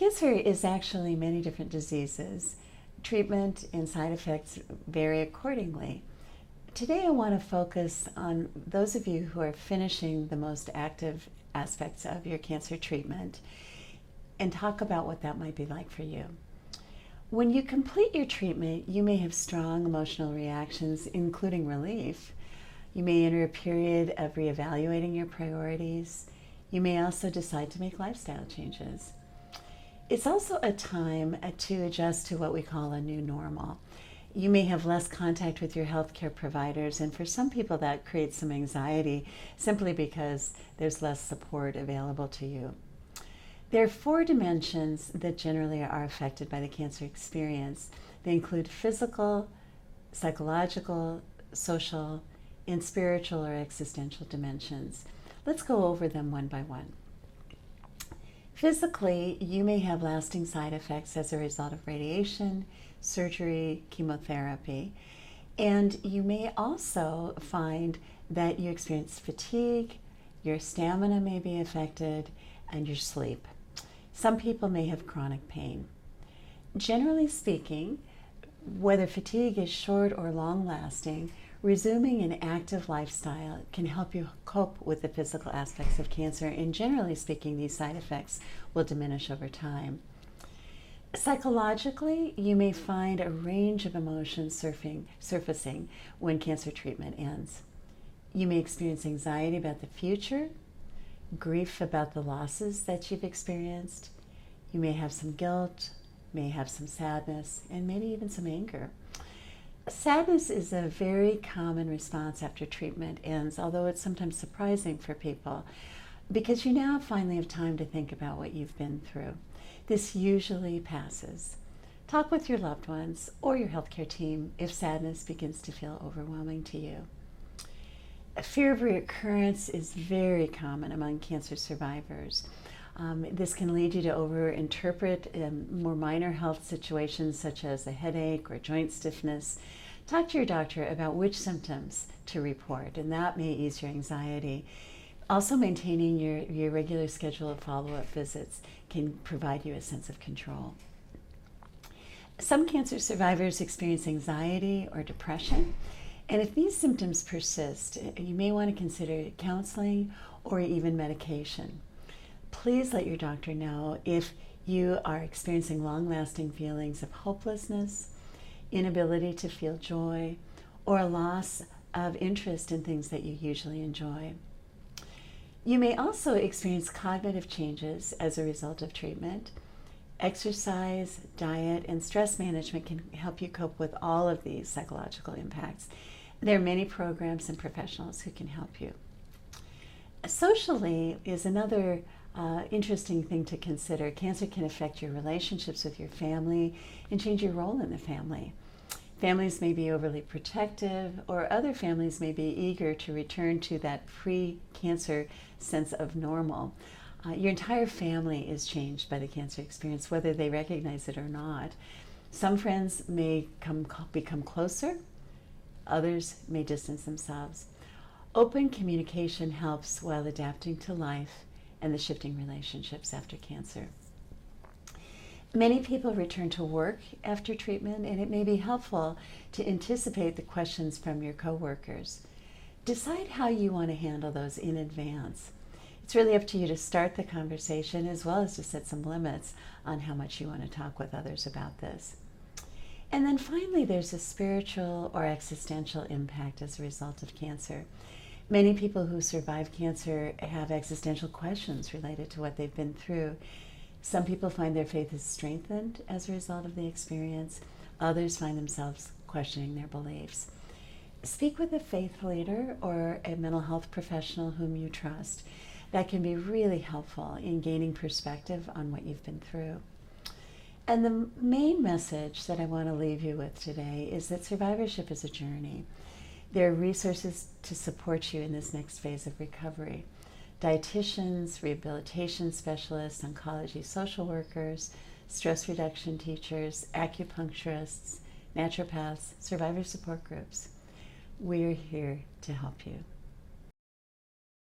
Cancer is actually many different diseases. Treatment and side effects vary accordingly. Today I want to focus on those of you who are finishing the most active aspects of your cancer treatment and talk about what that might be like for you. When you complete your treatment, you may have strong emotional reactions, including relief. You may enter a period of reevaluating your priorities. You may also decide to make lifestyle changes. It's also a time to adjust to what we call a new normal. You may have less contact with your healthcare providers, and for some people that creates some anxiety simply because there's less support available to you. There are 4 dimensions that generally are affected by the cancer experience. They include physical, psychological, social, and spiritual or existential dimensions. Let's go over them one by one. Physically, you may have lasting side effects as a result of radiation, surgery, chemotherapy, and you may also find that you experience fatigue, your stamina may be affected, and your sleep. Some people may have chronic pain. Generally speaking, whether fatigue is short or long-lasting, resuming an active lifestyle can help you cope with the physical aspects of cancer, and generally speaking, these side effects will diminish over time. Psychologically, you may find a range of emotions surfacing when cancer treatment ends. You may experience anxiety about the future, grief about the losses that you've experienced. You may have some guilt, may have some sadness, and maybe even some anger. Sadness is a very common response after treatment ends, although it's sometimes surprising for people because you now finally have time to think about what you've been through. This usually passes. Talk with your loved ones or your healthcare team if sadness begins to feel overwhelming to you. A fear of reoccurrence is very common among cancer survivors. This can lead you to overinterpret more minor health situations such as a headache or joint stiffness. Talk to your doctor about which symptoms to report, and that may ease your anxiety. Also, maintaining your regular schedule of follow-up visits can provide you a sense of control. Some cancer survivors experience anxiety or depression, and if these symptoms persist, you may want to consider counseling or even medication. Please let your doctor know if you are experiencing long-lasting feelings of hopelessness, inability to feel joy, or a loss of interest in things that you usually enjoy. You may also experience cognitive changes as a result of treatment. Exercise, diet, and stress management can help you cope with all of these psychological impacts. There are many programs and professionals who can help you. Socially is another interesting thing to consider. Cancer can affect your relationships with your family and change your role in the family. Families may be overly protective, or other families may be eager to return to that pre-cancer sense of normal. Your entire family is changed by the cancer experience, whether they recognize it or not. Some friends may become closer, others may distance themselves. Open communication helps while adapting to life and the shifting relationships after cancer. Many people return to work after treatment, and it may be helpful to anticipate the questions from your coworkers. Decide how you want to handle those in advance. It's really up to you to start the conversation as well as to set some limits on how much you want to talk with others about this. And then finally, there's a spiritual or existential impact as a result of cancer. Many people who survive cancer have existential questions related to what they've been through. Some people find their faith is strengthened as a result of the experience. Others find themselves questioning their beliefs. Speak with a faith leader or a mental health professional whom you trust. That can be really helpful in gaining perspective on what you've been through. And the main message that I want to leave you with today is that survivorship is a journey. There are resources to support you in this next phase of recovery. Dietitians, rehabilitation specialists, oncology social workers, stress reduction teachers, acupuncturists, naturopaths, survivor support groups. We're here to help you.